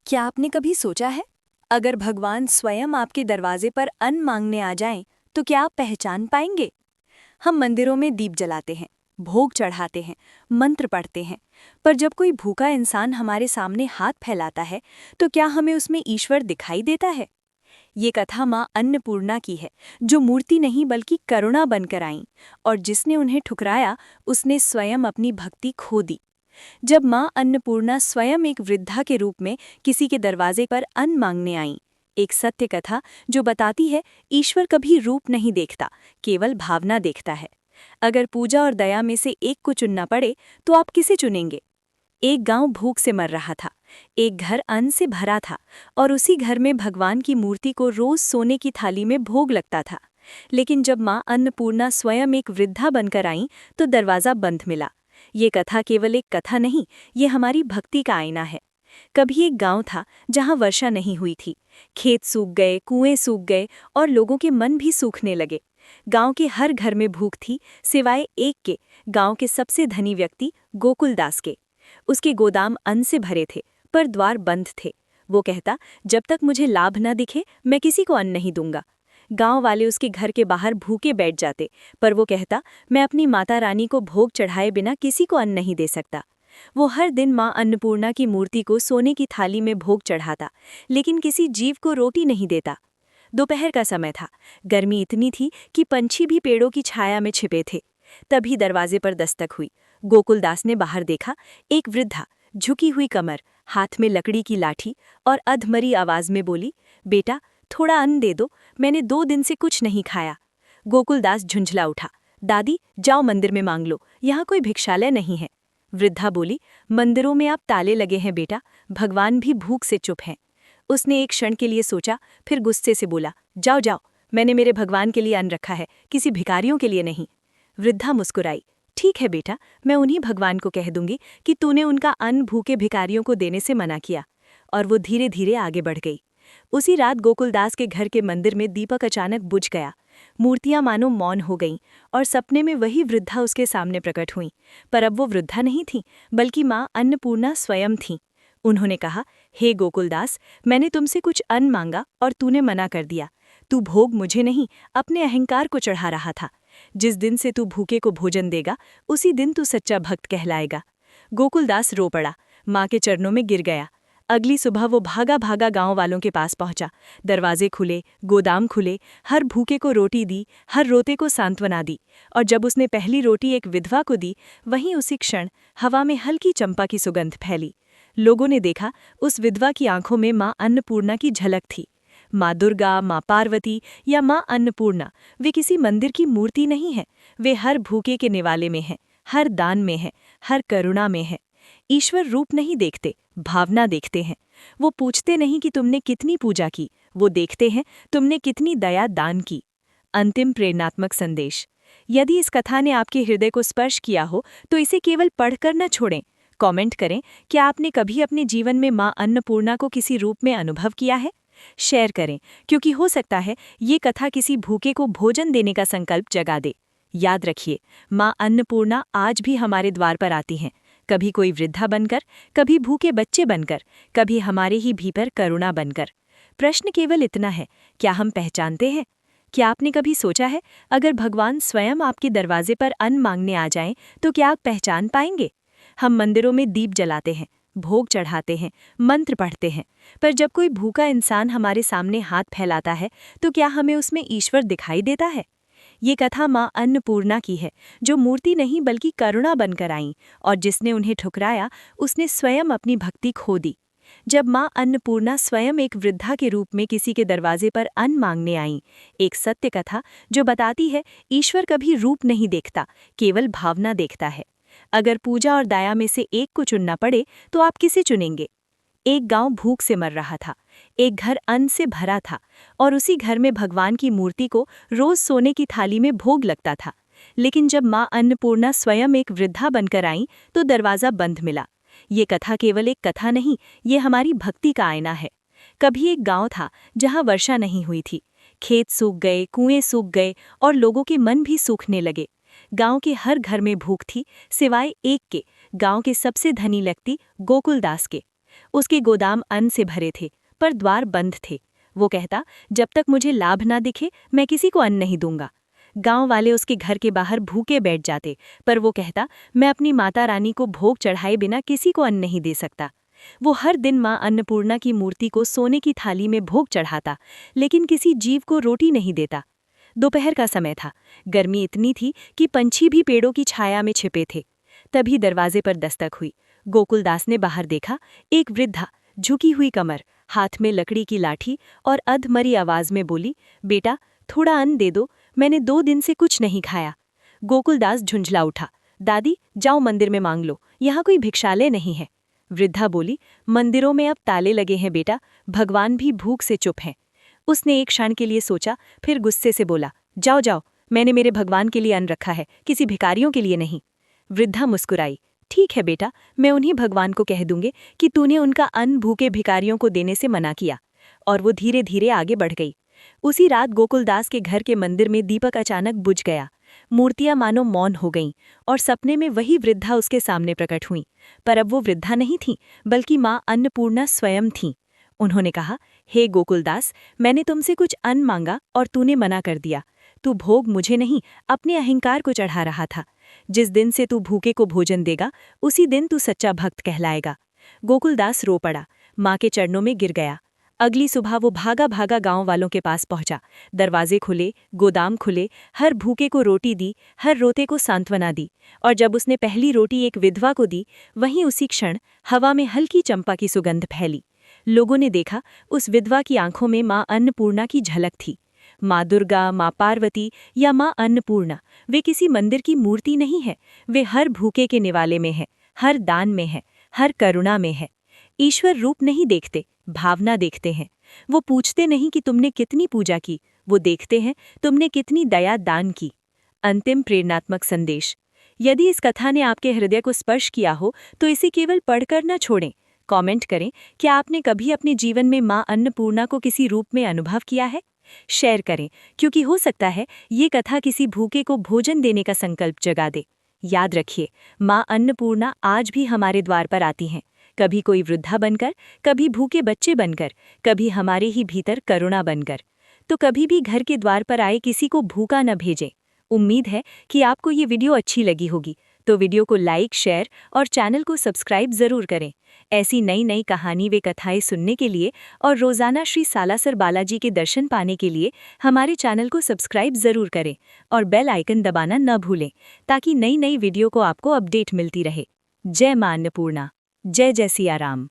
क्या आपने कभी सोचा है, अगर भगवान स्वयं आपके दरवाजे पर अन्न मांगने आ जाएं, तो क्या आप पहचान पाएंगे? हम मंदिरों में दीप जलाते हैं, भोग चढ़ाते हैं, मंत्र पढ़ते हैं, पर जब कोई भूखा इंसान हमारे सामने हाथ फैलाता है, तो क्या हमें उसमें ईश्वर दिखाई देता है? ये कथा माँ अन्नपूर्णा की है, जो मूर्ति नहीं बल्कि करुणा बनकर आईं, और जिसने उन्हें ठुकराया, उसने स्वयं अपनी भक्ति खो दी। जब मां अन्नपूर्णा स्वयं एक वृद्धा के रूप में किसी के दरवाजे पर अन्न मांगने आईं, एक सत्य कथा जो बताती है ईश्वर कभी रूप नहीं देखता, केवल भावना देखता है। अगर पूजा और दया में से एक को चुनना पड़े, तो आप किसे चुनेंगे? एक गांव भूख से मर रहा था, एक घर अन्न से भरा था, और उसी घर में भगवान की मूर्ति को रोज सोने की थाली में भोग लगता था। लेकिन जब मां अन्नपूर्णा स्वयं एक वृद्धा बनकर आईं, तो दरवाजा बंद मिला। ये कथा केवल एक कथा नहीं, ये हमारी भक्ति का आईना है। कभी एक गांव था जहां वर्षा नहीं हुई थी। खेत सूख गए, कुएं सूख गए, और लोगों के मन भी सूखने लगे। गांव के हर घर में भूख थी, सिवाय एक के, गांव के सबसे धनी व्यक्ति गोकुलदास के। उसके गोदाम अन्न से भरे थे, पर द्वार बंद थे। वो कहता, जब तक मुझे लाभ न दिखे, मैं किसी को अन्न नहीं दूंगा। गांव वाले उसके घर के बाहर भूखे बैठ जाते, पर वो कहता, मैं अपनी माता रानी को भोग चढ़ाए बिना किसी को अन्न नहीं दे सकता। वो हर दिन मां अन्नपूर्णा की मूर्ति को सोने की थाली में भोग चढ़ाता, लेकिन किसी जीव को रोटी नहीं देता। दोपहर का समय था, गर्मी इतनी थी कि पंछी भी पेड़ों की छाया में छिपे थे। तभी दरवाजे पर दस्तक हुई। गोकुलदास ने बाहर देखा, एक वृद्धा, झुकी हुई कमर, हाथ में लकड़ी की लाठी, और अधमरी आवाज में बोली, बेटा, थोड़ा अन्न दे दो, मैंने 2 दिन से कुछ नहीं खाया। गोकुलदास झुंझला उठा, दादी, जाओ मंदिर में मांग लो, यहाँ कोई भिक्षालय नहीं है। वृद्धा बोली, मंदिरों में आप ताले लगे हैं बेटा, भगवान भी भूख से चुप हैं। उसने एक क्षण के लिए सोचा, फिर गुस्से से बोला, जाओ जाओ, मैंने मेरे भगवान के लिए अन्न रखा है, किसी भिखारियों के लिए नहीं। वृद्धा मुस्कुराई, ठीक है बेटा, मैं उन्हीं भगवान को कह दूंगी कि तूने उनका अन्न भूखे भिखारियों को देने से मना किया। और वो धीरे धीरे आगे बढ़ गई। उसी रात गोकुलदास के घर के मंदिर में दीपक अचानक बुझ गया। मूर्तियां मानो मौन हो गईं, और सपने में वही वृद्धा उसके सामने प्रकट हुईं। पर अब वो वृद्धा नहीं थी, बल्कि मां अन्नपूर्णा स्वयं थीं। उन्होंने कहा, हे गोकुलदास, मैंने तुमसे कुछ अन्न मांगा और तूने मना कर दिया। तू भोग मुझे नहीं, अपने अहंकार को चढ़ा रहा था। जिस दिन से तू भूखे को भोजन देगा, उसी दिन तू सच्चा भक्त कहलाएगा। गोकुलदास रो पड़ा, मां के चरणों में गिर गया। अगली सुबह वो भागा भागा गांव वालों के पास पहुंचा। दरवाजे खुले, गोदाम खुले, हर भूखे को रोटी दी, हर रोते को सांत्वना दी। और जब उसने पहली रोटी एक विधवा को दी, वहीं उसी क्षण हवा में हल्की चंपा की सुगंध फैली। लोगों ने देखा, उस विधवा की आंखों में मां अन्नपूर्णा की झलक थी। मां दुर्गा, मां पार्वती या मां अन्नपूर्णा, वे किसी मंदिर की मूर्ति नहीं है। वे हर भूखे के निवाले में हैं, हर दान में हैं, हर करुणा में हैं। ईश्वर रूप नहीं देखते, भावना देखते हैं। वो पूछते नहीं कि तुमने कितनी पूजा की, वो देखते हैं तुमने कितनी दया दान की। अंतिम प्रेरणात्मक संदेश। यदि इस कथा ने आपके हृदय को स्पर्श किया हो, तो इसे केवल पढ़कर न छोड़ें। कमेंट करें, क्या आपने कभी अपने जीवन में मां अन्नपूर्णा को किसी रूप में अनुभव किया है? शेयर करें, क्योंकि हो सकता है ये कथा किसी भूखे को भोजन देने का संकल्प जगा दे। याद रखिए, मां अन्नपूर्णा आज भी हमारे द्वार पर आती हैं, कभी कोई वृद्धा बनकर, कभी भूखे बच्चे बनकर, कभी हमारे ही भीतर करुणा बनकर। प्रश्न केवल इतना है, क्या हम पहचानते हैं? क्या आपने कभी सोचा है, अगर भगवान स्वयं आपके दरवाजे पर अन्न मांगने आ जाएं, तो क्या आप पहचान पाएंगे? हम मंदिरों में दीप जलाते हैं, भोग चढ़ाते हैं, मंत्र पढ़ते हैं, पर जब कोई भूखा इंसान हमारे सामने हाथ फैलाता है, तो क्या हमें उसमें ईश्वर दिखाई देता है? ये कथा मां अन्नपूर्णा की है, जो मूर्ति नहीं बल्कि करुणा बनकर आईं, और जिसने उन्हें ठुकराया, उसने स्वयं अपनी भक्ति खो दी। जब मां अन्नपूर्णा स्वयं एक वृद्धा के रूप में किसी के दरवाजे पर अन्न मांगने आईं, एक सत्य कथा जो बताती है ईश्वर कभी रूप नहीं देखता, केवल भावना देखता है। अगर पूजा और दया में से एक को चुनना पड़े, तो आप किसे चुनेंगे? एक गांव भूख से मर रहा था, एक घर अन्न से भरा था, और उसी घर में भगवान की मूर्ति को रोज सोने की थाली में भोग लगता था। लेकिन जब मां अन्नपूर्णा स्वयं एक वृद्धा बनकर आईं, तो दरवाजा बंद मिला। ये कथा केवल एक कथा नहीं, ये हमारी भक्ति का आईना है। कभी एक गांव था जहां वर्षा नहीं हुई थी। खेत सूख गए, कुएं सूख गए, और लोगों के मन भी सूखने लगे। गांव के हर घर में भूख थी, सिवाय एक के, गांव के सबसे धनी व्यक्ति गोकुलदास के। उसके गोदाम अन्न से भरे थे, पर द्वार बंद थे। वो कहता, जब तक मुझे लाभ ना दिखे मैं किसी को अन्न नहीं दूंगा। गांव वाले उसके घर के बाहर भूखे बैठ जाते, पर वो कहता, मैं अपनी माता रानी को भोग चढ़ाए बिना किसी को अन्न नहीं दे सकता। वो हर दिन माँ अन्नपूर्णा की मूर्ति को सोने की थाली में भोग चढ़ाता, लेकिन किसी जीव को रोटी नहीं देता। दोपहर का समय था, गर्मी इतनी थी कि पंछी भी पेड़ों की छाया में छिपे थे। तभी दरवाजे पर दस्तक हुई। गोकुलदास ने बाहर देखा। एक वृद्धा, झुकी हुई कमर, हाथ में लकड़ी की लाठी और अधमरी आवाज में बोली, बेटा थोड़ा अन्न दे दो, मैंने 2 दिन से कुछ नहीं खाया। गोकुलदास झुंझला उठा, दादी जाओ मंदिर में मांग लो, यहाँ कोई भिक्षालय नहीं है। वृद्धा बोली, मंदिरों में अब ताले लगे हैं बेटा, भगवान भी भूख से चुप हैं। उसने एक क्षण के लिए सोचा, फिर गुस्से से बोला, जाओ जाओ, मैंने मेरे भगवान के लिए अन्न रखा है, किसी भिखारियों के लिए नहीं। वृद्धा मुस्कुराई, ठीक है बेटा, मैं उन्हीं भगवान को कह दूंगी कि तूने उनका अन्न भूखे भिखारियों को देने से मना किया। और वो धीरे धीरे आगे बढ़ गई। उसी रात गोकुलदास के घर के मंदिर में दीपक अचानक बुझ गया। मूर्तियां मानो मौन हो गईं और सपने में वही वृद्धा उसके सामने प्रकट हुई। पर अब वो वृद्धा नहीं थी, बल्कि माँ अन्नपूर्णा स्वयं थीं। उन्होंने कहा, हे गोकुलदास, मैंने तुमसे कुछ अन्न मांगा और तूने मना कर दिया। तू भोग मुझे नहीं, अपने अहंकार को चढ़ा रहा था। जिस दिन से तू भूखे को भोजन देगा, उसी दिन तू सच्चा भक्त कहलाएगा। गोकुलदास रो पड़ा, माँ के चरणों में गिर गया। अगली सुबह वो भागा भागा गांव वालों के पास पहुंचा। दरवाजे खुले, गोदाम खुले, हर भूखे को रोटी दी, हर रोते को सांत्वना दी। और जब उसने पहली रोटी एक विधवा को दी, वहीं उसी क्षण हवा में हल्की चंपा की सुगंध फैली। लोगों ने देखा, उस विधवा की आंखों में माँ अन्नपूर्णा की झलक थी। माँ दुर्गा, माँ पार्वती या माँ अन्नपूर्णा, वे किसी मंदिर की मूर्ति नहीं है, वे हर भूखे के निवाले में है, हर दान में है, हर करुणा में है। ईश्वर रूप नहीं देखते, भावना देखते हैं। वो पूछते नहीं कि तुमने कितनी पूजा की, वो देखते हैं तुमने कितनी दया दान की। अंतिम प्रेरणात्मक संदेश। यदि इस कथा ने आपके हृदय को स्पर्श किया हो तो इसे केवल पढ़कर न छोड़ें। कमेंट करें, क्या आपने कभी अपने जीवन में माँ अन्नपूर्णा को किसी रूप में अनुभव किया है? शेयर करें, क्योंकि हो सकता है ये कथा किसी भूखे को भोजन देने का संकल्प जगा दे। याद रखिए, माँ अन्नपूर्णा आज भी हमारे द्वार पर आती हैं, कभी कोई वृद्धा बनकर, कभी भूखे बच्चे बनकर, कभी हमारे ही भीतर करुणा बनकर। तो कभी भी घर के द्वार पर आए किसी को भूखा न भेजें। उम्मीद है कि आपको ये वीडियो अच्छी लगी होगी, तो वीडियो को लाइक, शेयर और चैनल को सब्सक्राइब ज़रूर करें। ऐसी नई नई कहानी व कथाएं सुनने के लिए और रोज़ाना श्री सालासर बालाजी के दर्शन पाने के लिए हमारे चैनल को सब्सक्राइब ज़रूर करें और बेल आइकन दबाना न भूलें, ताकि नई नई वीडियो को आपको अपडेट मिलती रहे। जय माँ अन्नपूर्णा, जय जय सिया राम।